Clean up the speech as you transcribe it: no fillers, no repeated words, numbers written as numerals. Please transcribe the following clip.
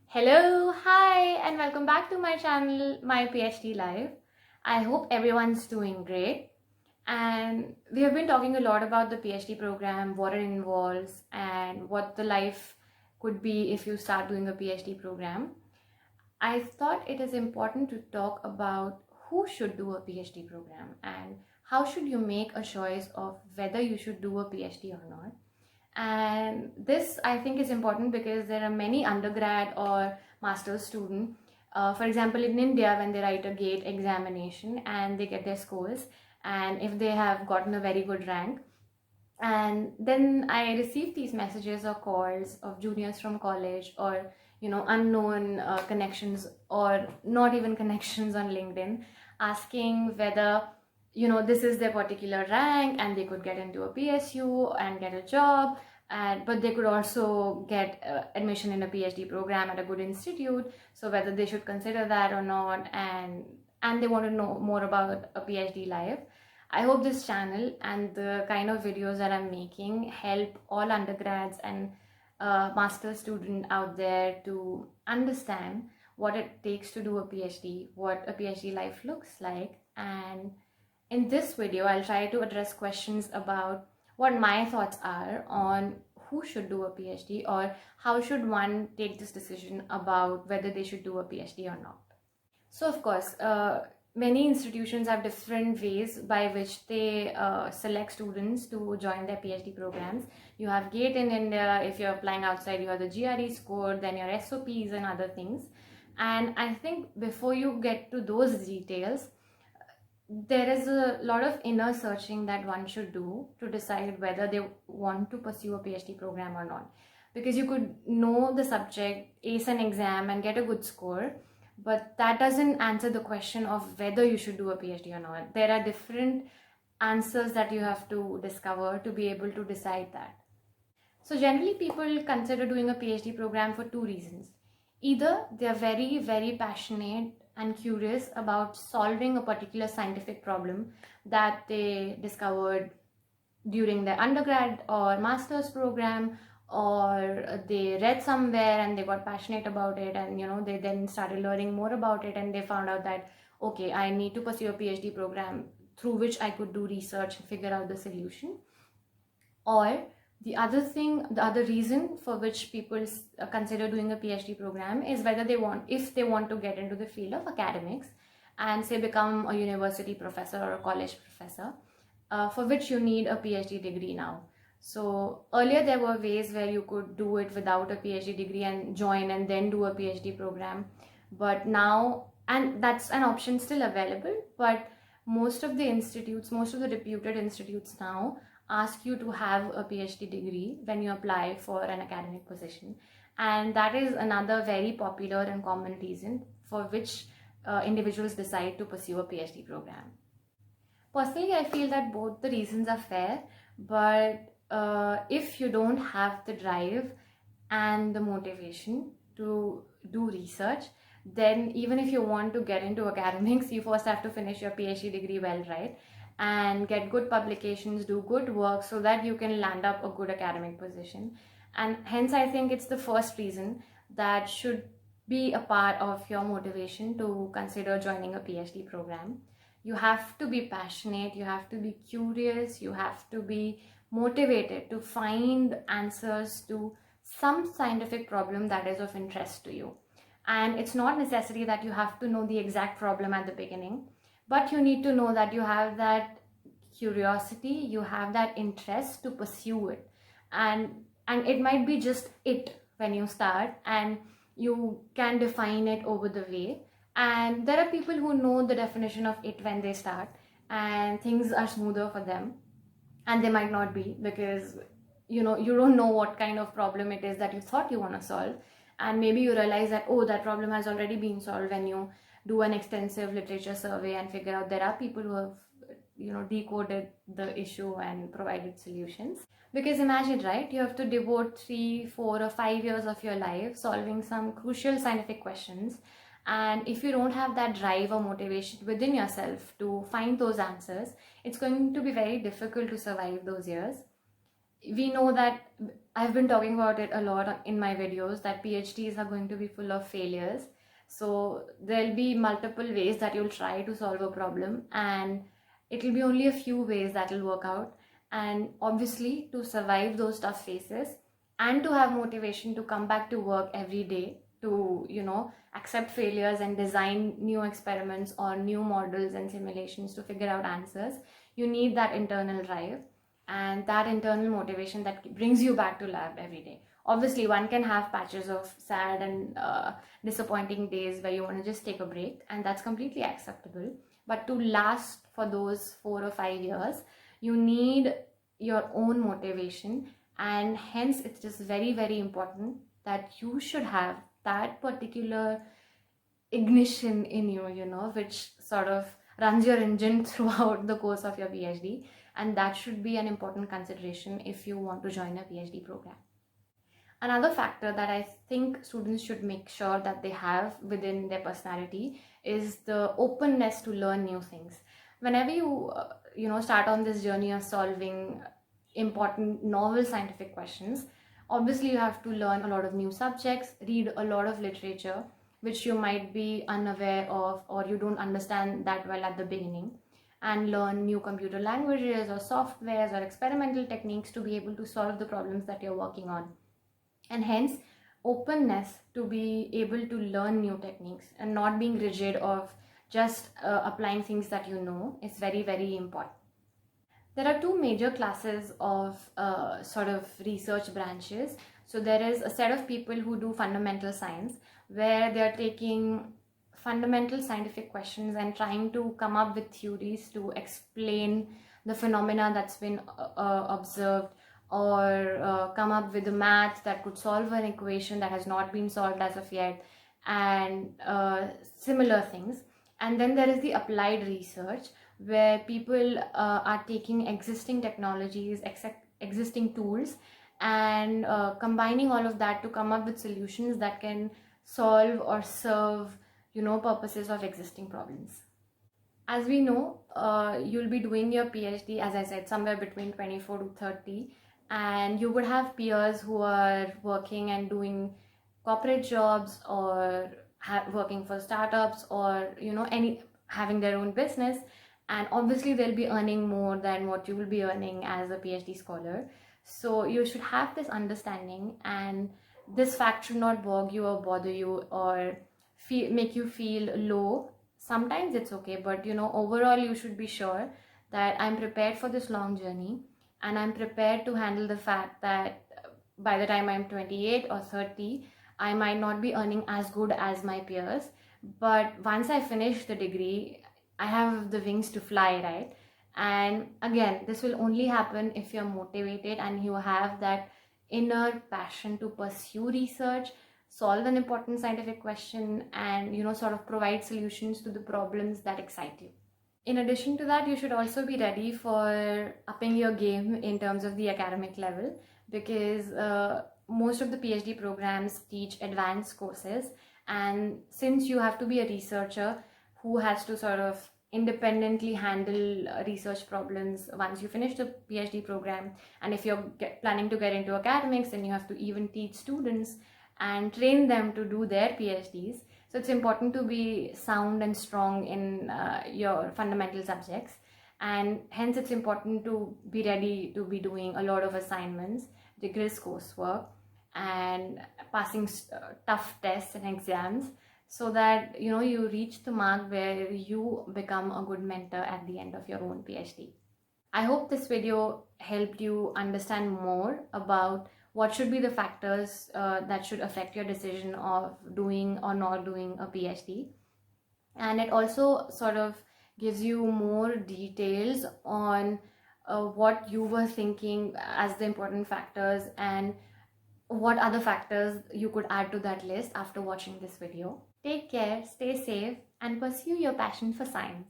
Hello, hi, and welcome back to my channel, My PhD Life. I hope everyone's doing great. And we have been talking a lot about the PhD program, what it involves, and what the life could be if you start doing a PhD program. I thought it is important to talk about who should do a PhD program and how should you make a choice of whether you should do a PhD or not. And this I think is important because there are many undergrad or master's student, for example in India, when they write a gate examination and they get their scores, and if they have gotten a very good rank, and then I receive these messages or calls of juniors from college, or unknown connections, or not even connections on LinkedIn, asking whether this is their particular rank and they could get into a PSU and get a job, and but they could also get admission in a PhD program at a good institute, so whether they should consider that or not, and they want to know more about a PhD life. I hope this channel and the kind of videos that I'm making help all undergrads and master student out there to understand what it takes to do a PhD, what a PhD life looks like. And in this video, I'll try to address questions about what my thoughts are on who should do a PhD, or how should one take this decision about whether they should do a PhD or not. So, of course, many institutions have different ways by which they select students to join their PhD programs. You have GATE in India. If you're applying outside, you have the GRE score, then your SOPs and other things. And I think before you get to those details, there is a lot of inner searching that one should do to decide whether they want to pursue a PhD program or not. Because you could know the subject, ace an exam, and get a good score, but that doesn't answer the question of whether you should do a PhD or not. There are different answers that you have to discover to be able to decide that. So generally people consider doing a PhD program for two reasons. Either they are very, very passionate and curious about solving a particular scientific problem that they discovered during their undergrad or master's program, or they read somewhere and they got passionate about it, and they then started learning more about it, and they found out that okay, I need to pursue a PhD program through which I could do research and figure out the solution. Or the other reason for which people consider doing a PhD program is whether if they want to get into the field of academics and say become a university professor or a college professor, for which you need a PhD degree now. So earlier there were ways where you could do it without a PhD degree and join and then do a PhD program. But now, and that's an option still available, but most of the reputed institutes now ask you to have a PhD degree when you apply for an academic position. And that is another very popular and common reason for which individuals decide to pursue a PhD program. Personally, I feel that both the reasons are fair, but if you don't have the drive and the motivation to do research, then even if you want to get into academics, you first have to finish your PhD degree well, right? And get good publications, do good work so that you can land up a good academic position. And hence, I think it's the first reason that should be a part of your motivation to consider joining a PhD program. You have to be passionate, you have to be curious, you have to be motivated to find answers to some scientific problem that is of interest to you. And it's not necessary that you have to know the exact problem at the beginning, but you need to know that you have that curiosity, you have that interest to pursue it. And it might be just it when you start, and you can define it over the way. And there are people who know the definition of it when they start, and things are smoother for them, and they might not be, because you don't know what kind of problem it is that you thought you want to solve, and maybe you realize that, oh, that problem has already been solved when you do an extensive literature survey and figure out there are people who have decoded the issue and provided solutions. Because imagine, right, you have to devote 3, 4 or 5 years of your life solving some crucial scientific questions, and if you don't have that drive or motivation within yourself to find those answers, it's going to be very difficult to survive those years. We know that I've been talking about it a lot in my videos that PhDs are going to be full of failures. So there'll be multiple ways that you'll try to solve a problem, and it'll be only a few ways that will work out. And obviously, to survive those tough phases and to have motivation to come back to work every day, to accept failures and design new experiments or new models and simulations to figure out answers, you need that internal drive and that internal motivation that brings you back to lab every day. Obviously, one can have patches of sad and disappointing days where you want to just take a break, and that's completely acceptable. But to last for those 4 or 5 years, you need your own motivation, and hence it's just very, very important that you should have that particular ignition in you, which sort of runs your engine throughout the course of your PhD. And that should be an important consideration if you want to join a PhD program. Another factor that I think students should make sure that they have within their personality is the openness to learn new things. Whenever you start on this journey of solving important novel scientific questions, obviously you have to learn a lot of new subjects, read a lot of literature which you might be unaware of or you don't understand that well at the beginning, and learn new computer languages or softwares or experimental techniques to be able to solve the problems that you're working on. And hence, openness to be able to learn new techniques and not being rigid of just applying things that you know is very, very important. There are two major classes of sort of research branches. So there is a set of people who do fundamental science, where they are taking fundamental scientific questions and trying to come up with theories to explain the phenomena that's been observed, or come up with a math that could solve an equation that has not been solved as of yet, and similar things. And then there is the applied research, where people are taking existing technologies, existing tools, and combining all of that to come up with solutions that can solve or serve purposes of existing problems. As we know, you'll be doing your PhD, as I said, somewhere between 24 to 30, and you would have peers who are working and doing corporate jobs, or working for startups, or having their own business, and obviously they'll be earning more than what you will be earning as a PhD scholar. So you should have this understanding, and this fact should not bog you or bother you or make you feel low. Sometimes it's okay, but overall you should be sure that I'm prepared for this long journey, and I'm prepared to handle the fact that by the time I'm 28 or 30, I might not be earning as good as my peers. But once I finish the degree, I have the wings to fly, right? And again, this will only happen if you're motivated and you have that inner passion to pursue research, solve an important scientific question, and sort of provide solutions to the problems that excite you. In addition to that, you should also be ready for upping your game in terms of the academic level, because most of the PhD programs teach advanced courses, and since you have to be a researcher who has to sort of independently handle research problems once you finish the PhD program, and if you're planning to get into academics, then you have to even teach students and train them to do their PhDs. So it's important to be sound and strong in your fundamental subjects, and hence it's important to be ready to be doing a lot of assignments, rigorous coursework, and passing tough tests and exams, so that you reach the mark where you become a good mentor at the end of your own PhD. I hope this video helped you understand more about what should be the factors that should affect your decision of doing or not doing a PhD. And it also sort of gives you more details on what you were thinking as the important factors, and what other factors you could add to that list after watching this video. Take care, stay safe, and pursue your passion for science.